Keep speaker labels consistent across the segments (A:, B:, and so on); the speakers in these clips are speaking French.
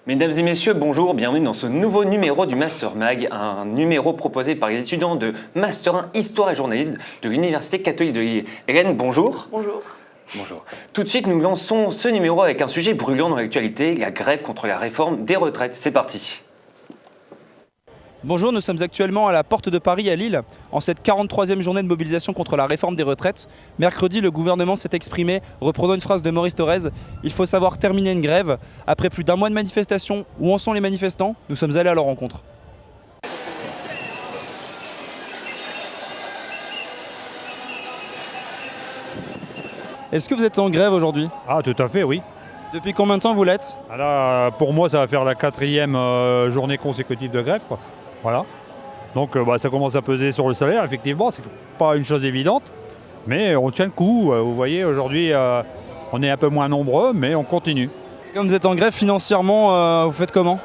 A: Mesdames et messieurs, bonjour, bienvenue dans ce nouveau numéro du Master Mag, un numéro proposé par les étudiants de Master 1 Histoire et Journalisme de l'Université catholique de Lille. Hélène, bonjour.
B: Bonjour.
A: Bonjour. Tout de suite, nous lançons ce numéro avec un sujet brûlant dans l'actualité, la grève contre la réforme des retraites. C'est parti.
C: Bonjour, nous sommes actuellement à la porte de Paris à Lille, en cette 43e journée de mobilisation contre la réforme des retraites. Mercredi, le gouvernement s'est exprimé, reprenant une phrase de Maurice Thorez, « Il faut savoir terminer une grève ». Après plus d'un mois de manifestation, où en sont les manifestants? Nous sommes allés à leur rencontre. Est-ce que vous êtes en grève aujourd'hui?
D: Ah, tout à fait, oui.
C: Depuis combien de temps vous l'êtes?
D: Alors, pour moi, ça va faire la 4e journée consécutive de grève, quoi. Voilà. Donc, ça commence à peser sur le salaire, effectivement. C'est pas une chose évidente, mais on tient le coup. Vous voyez, aujourd'hui, on est un peu moins nombreux, mais on continue.
C: Comme vous êtes en grève, financièrement, vous faites comment?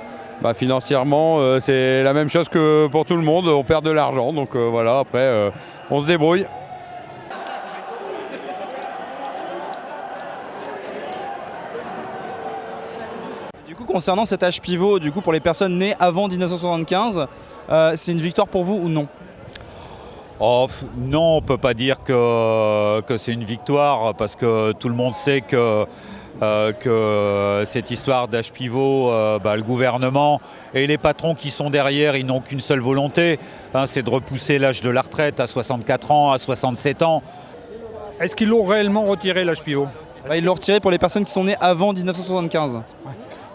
E: Financièrement, c'est la même chose que pour tout le monde. On perd de l'argent, donc voilà, après, on se débrouille.
C: Du coup, concernant cet âge pivot, pour les personnes nées avant 1975, c'est une victoire pour vous ou non?
F: Non, on ne peut pas dire que c'est une victoire parce que tout le monde sait que cette histoire d'âge pivot, le gouvernement et les patrons qui sont derrière, ils n'ont qu'une seule volonté, c'est de repousser l'âge de la retraite à 64 ans, à 67 ans.
D: Est-ce qu'ils l'ont réellement retiré, l'âge pivot?
C: Ils l'ont retiré pour les personnes qui sont nées avant 1975.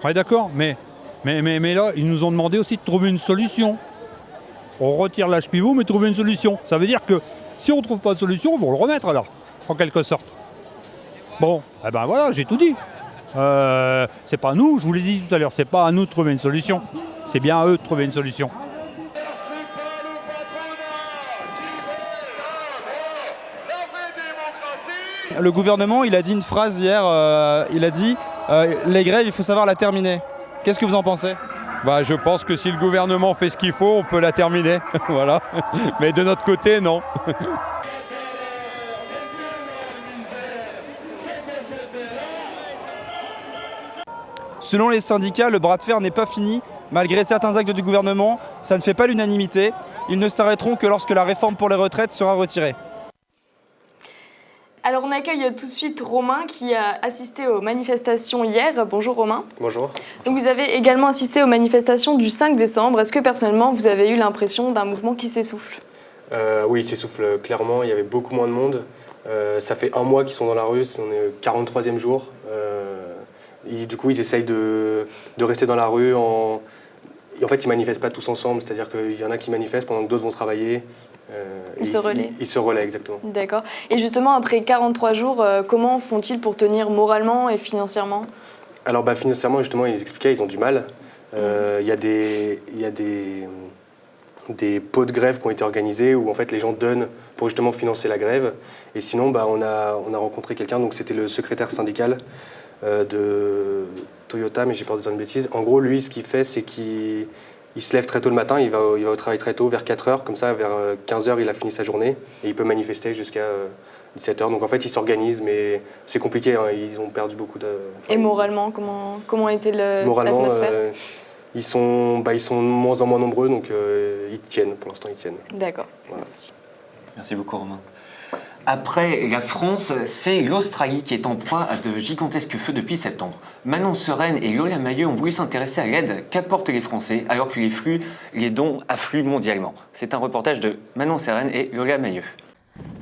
D: Ouais, d'accord, mais là, ils nous ont demandé aussi de trouver une solution. On retire l'âge pivot, mais trouver une solution. Ça veut dire que si on ne trouve pas de solution, on va le remettre alors, en quelque sorte. Bon, voilà, j'ai tout dit. C'est pas nous, je vous l'ai dit tout à l'heure, c'est pas à nous de trouver une solution. C'est bien à eux de trouver une solution.
C: Le gouvernement, il a dit une phrase hier, il a dit les grèves, il faut savoir la terminer. Qu'est-ce que vous en pensez?
E: Je pense que si le gouvernement fait ce qu'il faut, on peut la terminer. Voilà. Mais de notre côté, non.
C: Selon les syndicats, le bras de fer n'est pas fini. Malgré certains actes du gouvernement, ça ne fait pas l'unanimité. Ils ne s'arrêteront que lorsque la réforme pour les retraites sera retirée.
B: Alors on accueille tout de suite Romain qui a assisté aux manifestations hier. Bonjour Romain.
G: Bonjour.
B: Donc vous avez également assisté aux manifestations du 5 décembre. Est-ce que personnellement vous avez eu l'impression d'un mouvement qui s'essouffle?
G: Oui, il s'essouffle clairement, il y avait beaucoup moins de monde. Ça fait un mois qu'ils sont dans la rue, on est au 43e jour. Du coup ils essayent de rester dans la rue. En fait ils ne manifestent pas tous ensemble, c'est-à-dire qu'il y en a qui manifestent pendant que d'autres vont travailler.
B: Ils se relaient.
G: Ils se relaient, exactement.
B: D'accord. Et justement, après 43 jours, comment font-ils pour tenir moralement et financièrement?
G: Alors financièrement, justement, ils expliquaient, ils ont du mal. Il y a des pots de grève qui ont été organisés où en fait, les gens donnent pour justement financer la grève. Et sinon, on a rencontré quelqu'un, donc c'était le secrétaire syndical de Toyota, mais j'ai peur de dire une bêtise. En gros, lui, ce qu'il fait, c'est qu'il se lève très tôt le matin, il va au travail très tôt, vers 4h, comme ça, vers 15h, il a fini sa journée, et il peut manifester jusqu'à 17h. Donc en fait, ils s'organisent, mais c'est compliqué, ils ont perdu beaucoup de...
B: Et moralement, comment était l'atmosphère?
G: Moralement, ils sont de moins en moins nombreux, donc ils tiennent, pour l'instant, ils tiennent.
B: D'accord,
G: voilà.
A: Merci beaucoup Romain. Après la France, c'est l'Australie qui est en proie à de gigantesques feux depuis septembre. Manon Seren et Lola Mayeux ont voulu s'intéresser à l'aide qu'apportent les Français alors que les dons affluent mondialement. C'est un reportage de Manon Seren et Lola Mayeux.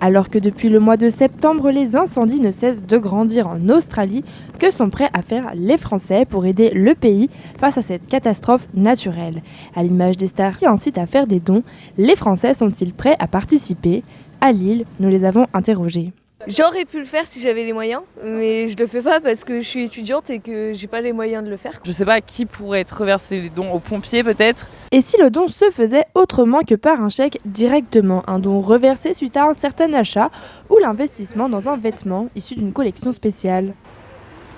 H: Alors que depuis le mois de septembre, les incendies ne cessent de grandir en Australie, que sont prêts à faire les Français pour aider le pays face à cette catastrophe naturelle? À l'image des stars qui incitent à faire des dons, les Français sont-ils prêts à participer? À Lille, nous les avons interrogés.
I: J'aurais pu le faire si j'avais les moyens, mais je le fais pas parce que je suis étudiante et que j'ai pas les moyens de le faire.
J: Je sais pas qui pourrait être reversé les dons aux pompiers peut-être.
H: Et si le don se faisait autrement que par un chèque directement, un don reversé suite à un certain achat ou l'investissement dans un vêtement issu d'une collection spéciale?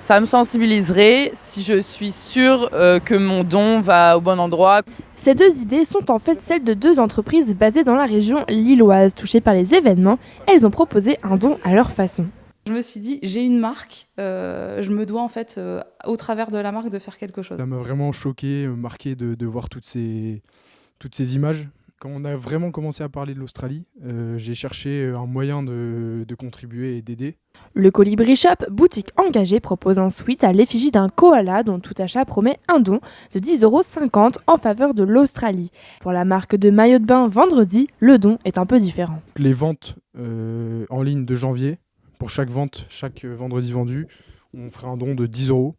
J: Ça me sensibiliserait si je suis sûre que mon don va au bon endroit.
H: Ces deux idées sont en fait celles de deux entreprises basées dans la région lilloise touchées par les événements. Elles ont proposé un don à leur façon.
K: Je me suis dit, j'ai une marque, je me dois en fait, au travers de la marque, de faire quelque chose.
L: Ça m'a vraiment choqué, marqué de voir toutes ces images. Quand on a vraiment commencé à parler de l'Australie, j'ai cherché un moyen de contribuer et d'aider.
H: Le Colibri Shop, boutique engagée, propose un suite à l'effigie d'un koala dont tout achat promet un don de 10,50 € en faveur de l'Australie. Pour la marque de maillot de bain Vendredi, le don est un peu différent.
L: Les ventes en ligne de janvier, pour chaque vente, chaque vendredi vendu, on ferait un don de 10 €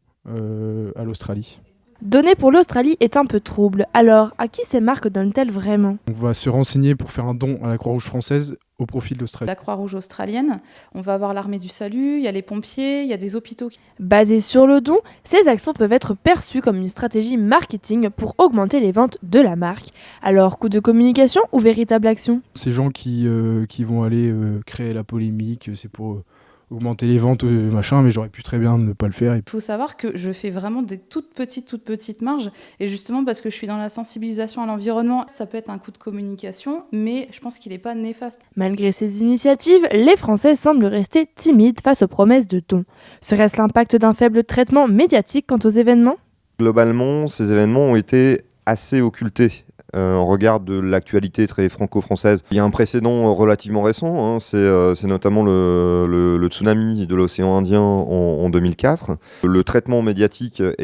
L: à l'Australie.
H: Donner pour l'Australie est un peu trouble. Alors, à qui ces marques donnent-elles vraiment ?
L: On va se renseigner pour faire un don à la Croix-Rouge française au profit de l'Australie.
K: La Croix-Rouge australienne, on va avoir l'Armée du Salut, il y a les pompiers, il y a des hôpitaux.
H: Basées sur le don, ces actions peuvent être perçues comme une stratégie marketing pour augmenter les ventes de la marque. Alors, coup de communication ou véritable action ?
L: Ces gens qui vont aller créer la polémique, c'est pour augmenter les ventes, machin, mais j'aurais pu très bien ne pas le faire.
K: Il faut savoir que je fais vraiment des toutes petites marges, et justement parce que je suis dans la sensibilisation à l'environnement, ça peut être un coup de communication, mais je pense qu'il n'est pas néfaste.
H: Malgré ces initiatives, les Français semblent rester timides face aux promesses de dons. Serait-ce l'impact d'un faible traitement médiatique quant aux événements ?
M: Globalement, ces événements ont été assez occultés. En regard de l'actualité très franco-française. Il y a un précédent relativement récent, c'est notamment le tsunami de l'océan Indien en 2004. Le traitement médiatique a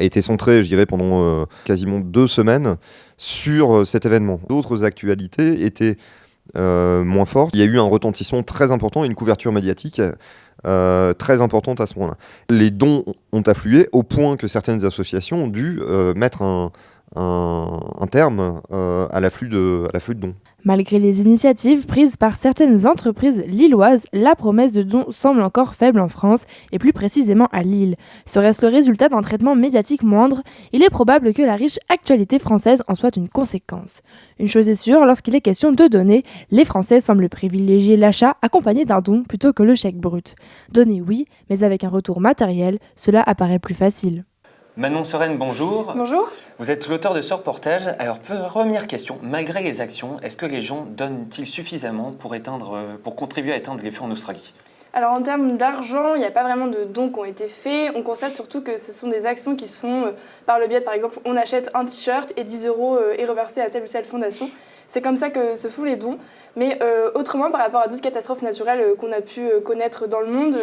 M: été centré, je dirais, pendant quasiment 2 semaines sur cet événement. D'autres actualités étaient moins fortes. Il y a eu un retentissement très important et une couverture médiatique très importante à ce moment-là. Les dons ont afflué au point que certaines associations ont dû mettre un terme à l'afflux de dons.
H: Malgré les initiatives prises par certaines entreprises lilloises, la promesse de dons semble encore faible en France, et plus précisément à Lille. Serait-ce le résultat d'un traitement médiatique moindre ? Il est probable que la riche actualité française en soit une conséquence. Une chose est sûre, lorsqu'il est question de donner, les Français semblent privilégier l'achat accompagné d'un don plutôt que le chèque brut. Donner oui, mais avec un retour matériel, cela apparaît plus facile.
A: Manon Sereine, bonjour.
B: Bonjour.
A: Vous êtes l'auteur de ce reportage. Alors, première question, malgré les actions, est-ce que les gens donnent-ils suffisamment pour contribuer à éteindre les feux en Australie ?
B: Alors en termes d'argent, il n'y a pas vraiment de dons qui ont été faits. On constate surtout que ce sont des actions qui se font par le biais de, par exemple, on achète un t-shirt et 10 € est reversé à telle ou telle fondation. C'est comme ça que se font les dons. Mais autrement, par rapport à d'autres catastrophes naturelles qu'on a pu connaître dans le monde,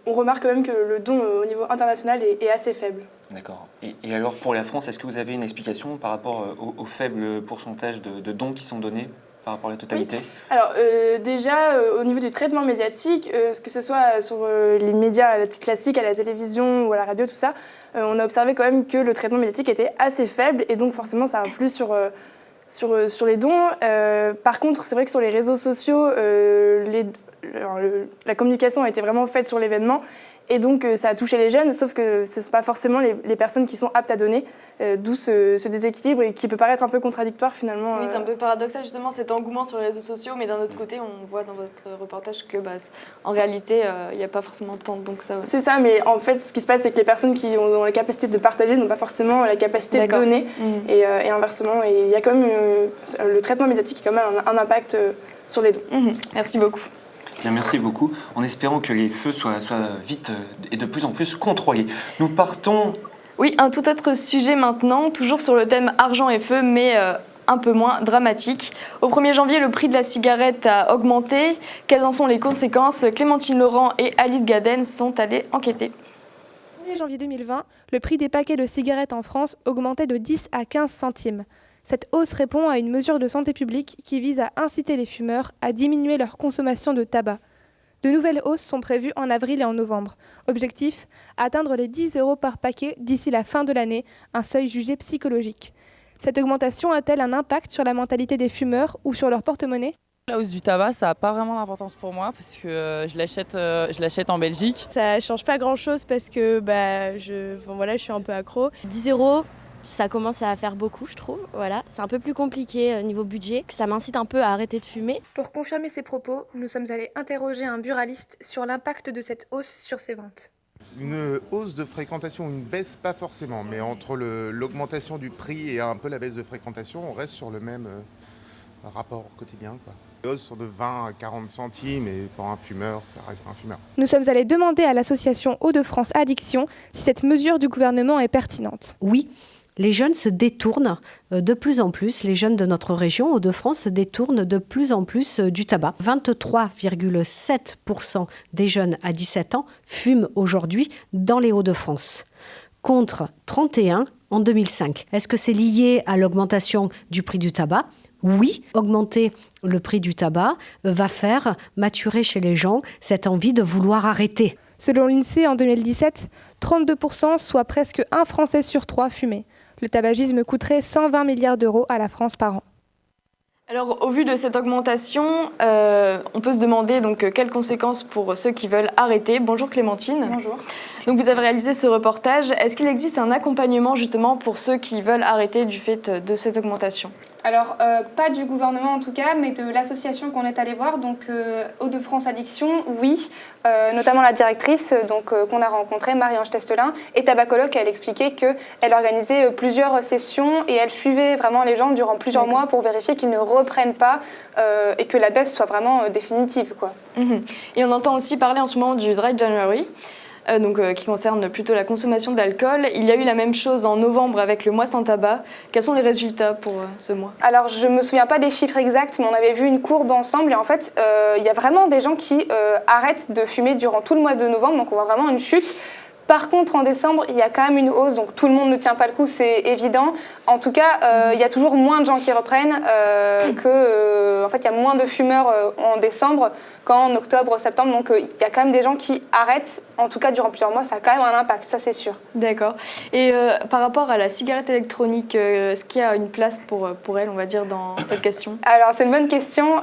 B: on remarque quand même que le don au niveau international est assez faible.
A: D'accord. Et alors pour la France, est-ce que vous avez une explication par rapport au faible pourcentage de dons qui sont donnés par rapport à la totalité ?
B: Oui. Alors déjà, au niveau du traitement médiatique, que ce soit sur les médias classiques, à la télévision ou à la radio, tout ça, on a observé quand même que le traitement médiatique était assez faible et donc forcément ça influe sur les dons. Par contre, c'est vrai que sur les réseaux sociaux, la communication a été vraiment faite sur l'événement et donc ça a touché les jeunes, sauf que ce ne sont pas forcément les personnes qui sont aptes à donner, d'où ce déséquilibre et qui peut paraître un peu contradictoire finalement. Oui, c'est un peu paradoxal justement cet engouement sur les réseaux sociaux, mais d'un autre côté, on voit dans votre reportage que en réalité, il n'y a pas forcément tant de dons que ça. Ouais. C'est ça, mais en fait, ce qui se passe, c'est que les personnes qui ont la capacité de partager n'ont pas forcément la capacité de donner, et inversement. Et il y a quand même le traitement médiatique qui a quand même un impact sur les dons. Merci beaucoup.
A: Bien, merci beaucoup, en espérant que les feux soient vite et de plus en plus contrôlés. Nous partons...
B: Oui, un tout autre sujet maintenant, toujours sur le thème argent et feu, mais un peu moins dramatique. Au 1er janvier, le prix de la cigarette a augmenté. Quelles en sont les conséquences ? Clémentine Laurent et Alice Gaden sont allées enquêter.
N: Le 1er janvier 2020, le prix des paquets de cigarettes en France augmentait de 10 à 15 centimes. Cette hausse répond à une mesure de santé publique qui vise à inciter les fumeurs à diminuer leur consommation de tabac. De nouvelles hausses sont prévues en avril et en novembre. Objectif, atteindre les 10 € par paquet d'ici la fin de l'année, un seuil jugé psychologique. Cette augmentation a-t-elle un impact sur la mentalité des fumeurs ou sur leur porte-monnaie ?
J: La hausse du tabac, ça n'a pas vraiment d'importance pour moi parce que je l'achète en Belgique.
O: Ça ne change pas grand-chose parce que je suis un peu accro.
P: 10 €. Ça commence à faire beaucoup, je trouve. Voilà, c'est un peu plus compliqué niveau budget, que ça m'incite un peu à arrêter de fumer.
N: Pour confirmer ces propos, nous sommes allés interroger un buraliste sur l'impact de cette hausse sur ses ventes.
Q: Une hausse de fréquentation, une baisse pas forcément, mais entre l'augmentation du prix et un peu la baisse de fréquentation, on reste sur le même rapport quotidien, quoi. Les hausses sont de 20 à 40 centimes et pour un fumeur, ça reste un fumeur.
N: Nous sommes allés demander à l'association Hauts-de-France Addiction si cette mesure du gouvernement est pertinente.
R: Oui. Les jeunes se détournent de plus en plus, les jeunes de notre région, Hauts-de-France, se détournent de plus en plus du tabac. 23,7% des jeunes à 17 ans fument aujourd'hui dans les Hauts-de-France, contre 31 en 2005. Est-ce que c'est lié à l'augmentation du prix du tabac ? Oui, augmenter le prix du tabac va faire maturer chez les gens cette envie de vouloir arrêter.
N: Selon l'INSEE, en 2017, 32%, soit presque un Français sur 3, fumait. Le tabagisme coûterait 120 milliards d'euros à la France par an.
B: Alors, au vu de cette augmentation, on peut se demander donc quelles conséquences pour ceux qui veulent arrêter. Bonjour Clémentine.
S: Bonjour.
B: Donc, vous avez réalisé ce reportage. Est-ce qu'il existe un accompagnement justement pour ceux qui veulent arrêter du fait de cette augmentation ?
S: Alors, pas du gouvernement en tout cas, mais de l'association qu'on est allé voir, donc Hauts-de-France Addiction, oui, notamment la directrice qu'on a rencontrée, Marie-Ange Testelin, et Tabacologue, elle expliquait qu'elle organisait plusieurs sessions et elle suivait vraiment les gens durant plusieurs mois pour vérifier qu'ils ne reprennent pas et que la baisse soit vraiment définitive, quoi.
B: Et on entend aussi parler en ce moment du Dry January. Qui concerne plutôt la consommation d'alcool. Il y a eu la même chose en novembre avec le mois sans tabac. Quels sont les résultats pour ce mois ?
S: Alors, je ne me souviens pas des chiffres exacts, mais on avait vu une courbe ensemble. Et en fait, il y a vraiment des gens qui arrêtent de fumer durant tout le mois de novembre. Donc, on voit vraiment une chute. Par contre, en décembre, il y a quand même une hausse. Donc, tout le monde ne tient pas le coup, c'est évident. En tout cas, il y a toujours moins de gens qui reprennent. En fait, il y a moins de fumeurs en décembre qu'en octobre, septembre. Donc, il y a quand même des gens qui arrêtent. En tout cas, durant plusieurs mois, ça a quand même un impact, ça c'est sûr.
B: D'accord. Et par rapport à la cigarette électronique, est-ce qu'il y a une place pour elle, on va dire, dans cette question ?
S: Alors, c'est une bonne question.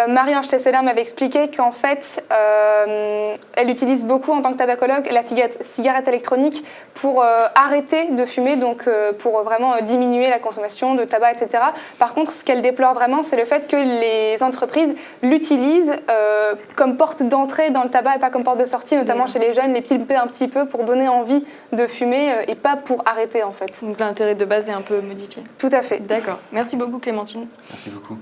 S: Marie-Ange Tesselin m'avait expliqué qu'en fait, elle utilise beaucoup en tant que tabacologue la cigarette électronique pour arrêter de fumer, donc pour vraiment diminuer la consommation de tabac, etc. Par contre, ce qu'elle déplore vraiment, c'est le fait que les entreprises l'utilisent comme porte d'entrée dans le tabac et pas comme porte de sortie, notamment chez les jeunes, les pimper un petit peu pour donner envie de fumer et pas pour arrêter en fait.
B: Donc l'intérêt de base est un peu modifié.
S: Tout à fait.
B: D'accord. Merci beaucoup Clémentine.
A: Merci beaucoup.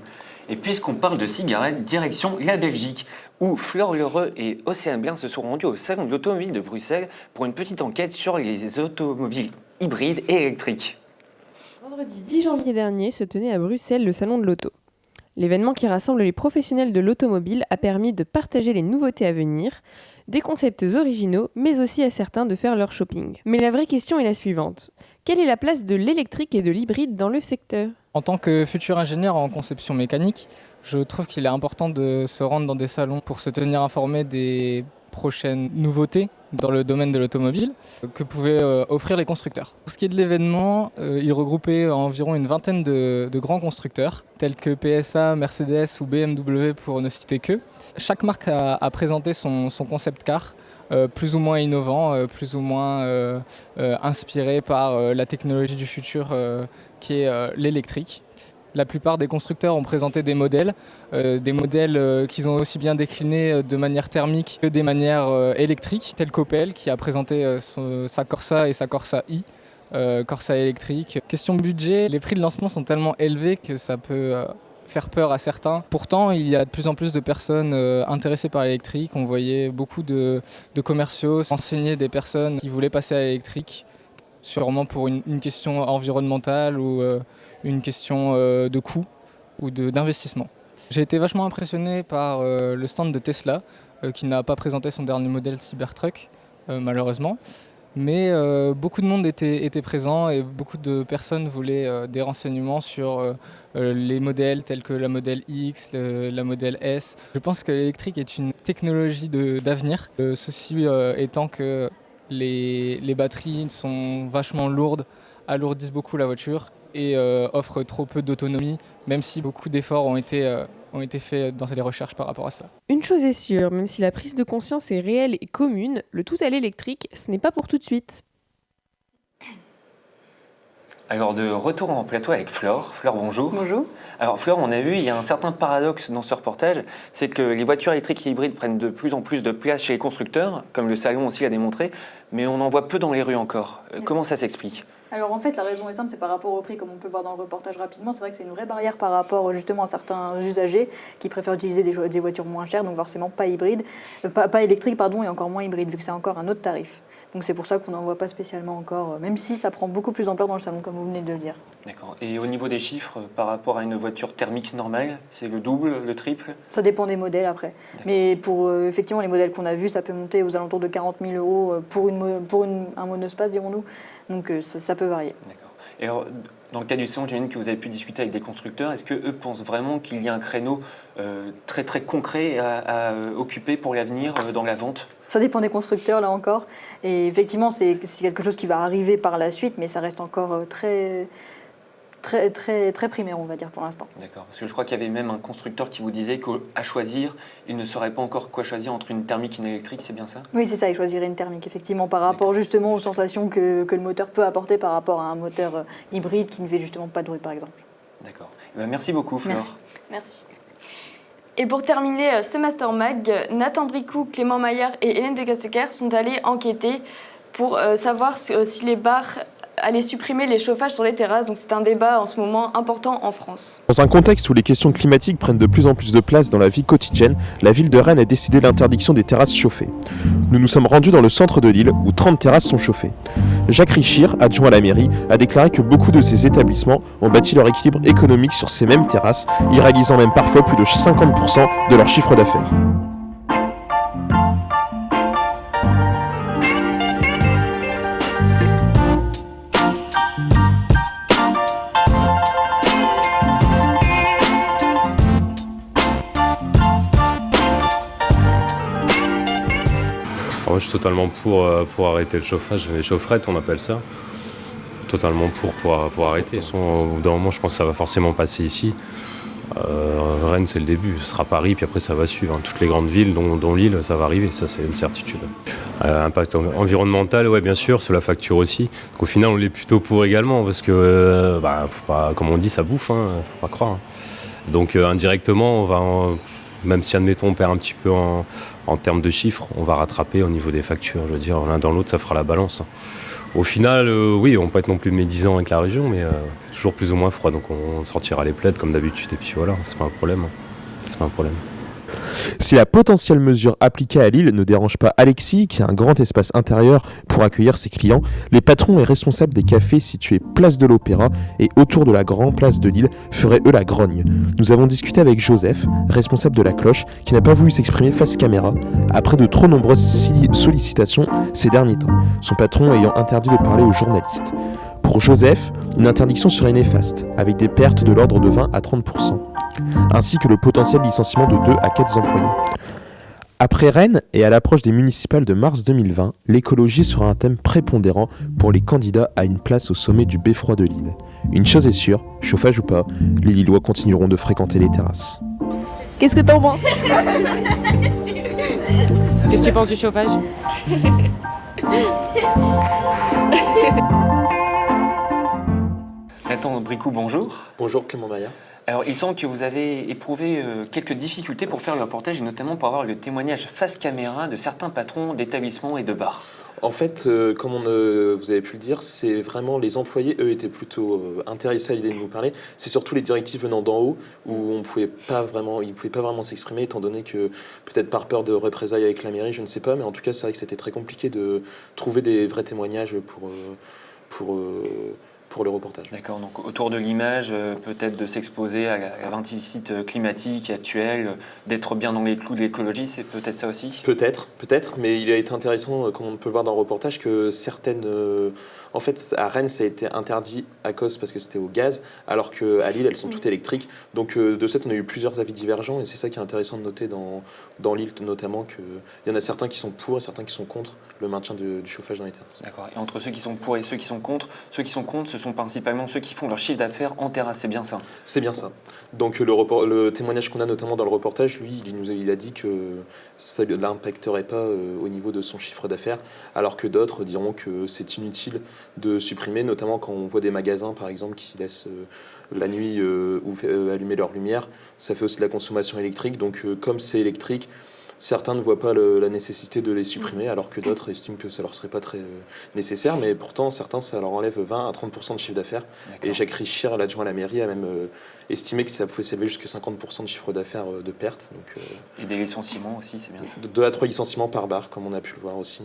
A: Et puisqu'on parle de cigarettes, direction la Belgique, où Flore Lheureux et Océane Blin se sont rendus au Salon de l'Automobile de Bruxelles pour une petite enquête sur les automobiles hybrides et électriques.
T: Vendredi 10 janvier dernier se tenait à Bruxelles le Salon de l'Auto. L'événement qui rassemble les professionnels de l'automobile a permis de partager les nouveautés à venir, des concepts originaux, mais aussi à certains de faire leur shopping. Mais la vraie question est la suivante. Quelle est la place de l'électrique et de l'hybride dans le secteur ?
U: En tant que futur ingénieur en conception mécanique, je trouve qu'il est important de se rendre dans des salons pour se tenir informé des prochaines nouveautés dans le domaine de l'automobile que pouvaient offrir les constructeurs. Pour ce qui est de l'événement, il regroupait environ une vingtaine de grands constructeurs, tels que PSA, Mercedes ou BMW pour ne citer que. Chaque marque a présenté son concept car, plus ou moins innovant, plus ou moins inspiré par la technologie du futur qui est l'électrique. La plupart des constructeurs ont présenté des modèles qu'ils ont aussi bien déclinés de manière thermique que des manières électriques, tel qu'Opel qui a présenté sa Corsa et sa Corsa i, Corsa électrique. Question budget, les prix de lancement sont tellement élevés que ça peut faire peur à certains. Pourtant, il y a de plus en plus de personnes intéressées par l'électrique. On voyait beaucoup de commerciaux enseigner des personnes qui voulaient passer à l'électrique, sûrement pour une question environnementale ou une question de coût ou d'investissement. J'ai été vachement impressionné par le stand de Tesla, qui n'a pas présenté son dernier modèle Cybertruck, malheureusement. Mais beaucoup de monde était présent et beaucoup de personnes voulaient des renseignements sur les modèles tels que la modèle X, la modèle S. Je pense que l'électrique est une technologie d'avenir. Le souci étant que les batteries sont vachement lourdes, alourdissent beaucoup la voiture et offrent trop peu d'autonomie, même si beaucoup d'efforts ont été faits dans les recherches par rapport à cela.
T: Une chose est sûre, même si la prise de conscience est réelle et commune, le tout à l'électrique, ce n'est pas pour tout de suite.
A: Alors de retour en plateau avec Flore. Flore, bonjour.
B: Bonjour.
A: Alors Flore, on a vu, il y a un certain paradoxe dans ce reportage, c'est que les voitures électriques et hybrides prennent de plus en plus de place chez les constructeurs, comme le salon aussi l'a démontré, mais on en voit peu dans les rues encore. Comment ça s'explique ?
F: Alors en fait, la raison est simple, c'est par rapport au prix, comme on peut voir dans le reportage rapidement. C'est vrai que c'est une vraie barrière par rapport justement à certains usagers qui préfèrent utiliser des voitures moins chères, donc forcément pas hybrides, pas électriques, pardon, et encore moins hybrides, vu que c'est encore un autre tarif. Donc c'est pour ça qu'on n'en voit pas spécialement encore, même si ça prend beaucoup plus d'ampleur dans le salon, comme vous venez de le dire.
A: D'accord. Et au niveau des chiffres, par rapport à une voiture thermique normale, c'est le double, le triple?
F: Ça dépend des modèles après. Mais pour effectivement les modèles qu'on a vus, ça peut monter aux alentours de 40 000 euros pour un monospace, dirons-nous. Donc ça peut varier.
A: D'accord. Et alors, dans le cas du salon, j'imagine que vous avez pu discuter avec des constructeurs. Est-ce qu'eux pensent vraiment qu'il y a un créneau très très concret à occuper pour l'avenir dans la vente?
F: Ça dépend des constructeurs, là encore. Et effectivement, c'est quelque chose qui va arriver par la suite, mais ça reste encore très primaire, on va dire, pour l'instant.
A: D'accord. Parce que je crois qu'il y avait même un constructeur qui vous disait qu'à choisir, il ne saurait pas encore quoi choisir entre une thermique et une électrique, c'est bien ça?
F: Oui, c'est ça, il choisirait une thermique, effectivement, par rapport justement aux sensations que le moteur peut apporter par rapport à un moteur hybride qui ne fait justement pas de bruit, par exemple.
A: D'accord. Eh bien, merci beaucoup, Flore.
B: Merci. Et pour terminer ce Master Mag, Nathan Bricou, Clément Maillard et Hélène de Castecker sont allés enquêter pour savoir si les bars allaient supprimer les chauffages sur les terrasses. Donc c'est un débat en ce moment important en France.
V: Dans un contexte où les questions climatiques prennent de plus en plus de place dans la vie quotidienne, la ville de Rennes a décidé l'interdiction des terrasses chauffées. Nous nous sommes rendus dans le centre de l'île où 30 terrasses sont chauffées. Jacques Richir, adjoint à la mairie, a déclaré que beaucoup de ces établissements ont bâti leur équilibre économique sur ces mêmes terrasses, y réalisant même parfois plus de 50% de leur chiffre d'affaires.
W: Moi, je suis totalement pour arrêter le chauffage, les chaufferettes on appelle ça. Totalement pour arrêter. De toute façon, au bout d'un moment, je pense que ça va forcément passer ici. Rennes, c'est le début. Ce sera Paris, puis après ça va suivre. Toutes les grandes villes, dont Lille, ça va arriver. Ça, c'est une certitude. Impact environnemental, ouais, bien sûr, sur la facture aussi. Donc, au final, on l'est plutôt pour également, parce que, faut pas, comme on dit, ça bouffe, faut pas croire. Donc, indirectement, on va, même si, admettons, on perd un petit peu en termes de chiffres, on va rattraper au niveau des factures. Je veux dire, l'un dans l'autre, ça fera la balance. Au final, oui, on peut être non plus médisant avec la région, mais toujours plus ou moins froid. Donc on sortira les plaids comme d'habitude, et puis voilà, c'est pas un problème. C'est pas un problème.
V: Si la potentielle mesure appliquée à Lille ne dérange pas Alexis, qui a un grand espace intérieur pour accueillir ses clients, les patrons et responsables des cafés situés place de l'Opéra et autour de la grande place de Lille feraient eux la grogne. Nous avons discuté avec Joseph, responsable de la Cloche, qui n'a pas voulu s'exprimer face caméra après de trop nombreuses sollicitations ces derniers temps, son patron ayant interdit de parler aux journalistes. Pour Joseph, une interdiction serait néfaste, avec des pertes de l'ordre de 20 à 30%, ainsi que le potentiel licenciement de 2 à 4 employés. Après Rennes et à l'approche des municipales de mars 2020, l'écologie sera un thème prépondérant pour les candidats à une place au sommet du beffroi de Lille. Une chose est sûre, chauffage ou pas, les Lillois continueront de fréquenter les terrasses.
F: Qu'est-ce que t'en penses?
J: Qu'est-ce que tu penses du chauffage?
A: Nathan Bricou, bonjour.
X: Bonjour Clément Maillard.
A: Alors, il semble que vous avez éprouvé quelques difficultés pour faire le reportage, et notamment pour avoir le témoignage face caméra de certains patrons d'établissements et de bars.
X: En fait, comme vous avez pu le dire, c'est vraiment les employés, eux, étaient plutôt intéressés à l'idée de nous parler. C'est surtout les directives venant d'en haut où ils ne pouvaient pas vraiment s'exprimer, étant donné que, peut-être par peur de représailles avec la mairie, je ne sais pas, mais en tout cas, c'est vrai que c'était très compliqué de trouver des vrais témoignages pour le reportage.
A: D'accord, donc autour de l'image, peut-être de s'exposer à la vinticide climatique actuelle, d'être bien dans les clous de l'écologie, c'est peut-être ça aussi?
X: Peut-être, mais il a été intéressant, comme on peut le voir dans le reportage, que certaines... en fait, à Rennes, ça a été interdit parce que c'était au gaz, alors qu'à Lille, elles sont toutes électriques. Donc, de ce fait, on a eu plusieurs avis divergents, et c'est ça qui est intéressant de noter dans Lille, notamment, qu'il y en a certains qui sont pour et certains qui sont contre le maintien du chauffage dans les terrasses.
A: D'accord, et entre ceux qui sont pour et ceux qui sont contre, ce sont principalement ceux qui font leur chiffre d'affaires en terrasse, c'est bien ça?
X: C'est bien ça. Donc, le témoignage qu'on a notamment dans le reportage, lui, il a dit que ça ne l'impacterait pas au niveau de son chiffre d'affaires, alors que d'autres diront que c'est inutile de supprimer, notamment quand on voit des magasins par exemple qui laissent la nuit allumer leur lumière, ça fait aussi de la consommation électrique, donc comme c'est électrique, certains ne voient pas la nécessité de les supprimer, alors que d'autres estiment que ça leur serait pas très nécessaire. Mais pourtant, certains, ça leur enlève 20 à 30% de chiffre d'affaires. Et Jacques Richir, l'adjoint à la mairie, a même estimé que ça pouvait s'élever jusqu'à 50% de chiffre d'affaires de perte. Donc,
A: et des licenciements aussi, c'est bien ça.
X: 2 à 3 licenciements par bar, comme on a pu le voir aussi,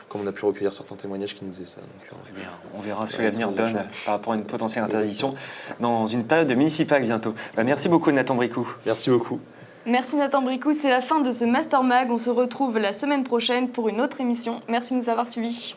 X: comme on a pu recueillir certains témoignages qui nous disaient ça. Donc,
A: eh bien, on verra ce que l'avenir donne par rapport à une potentielle interdiction dans une période municipale bientôt. Merci beaucoup Nathan Bricou.
X: Merci beaucoup.
C: Merci Nathan Bricou, c'est la fin de ce Master Mag. On se retrouve la semaine prochaine pour une autre émission. Merci de nous avoir suivis.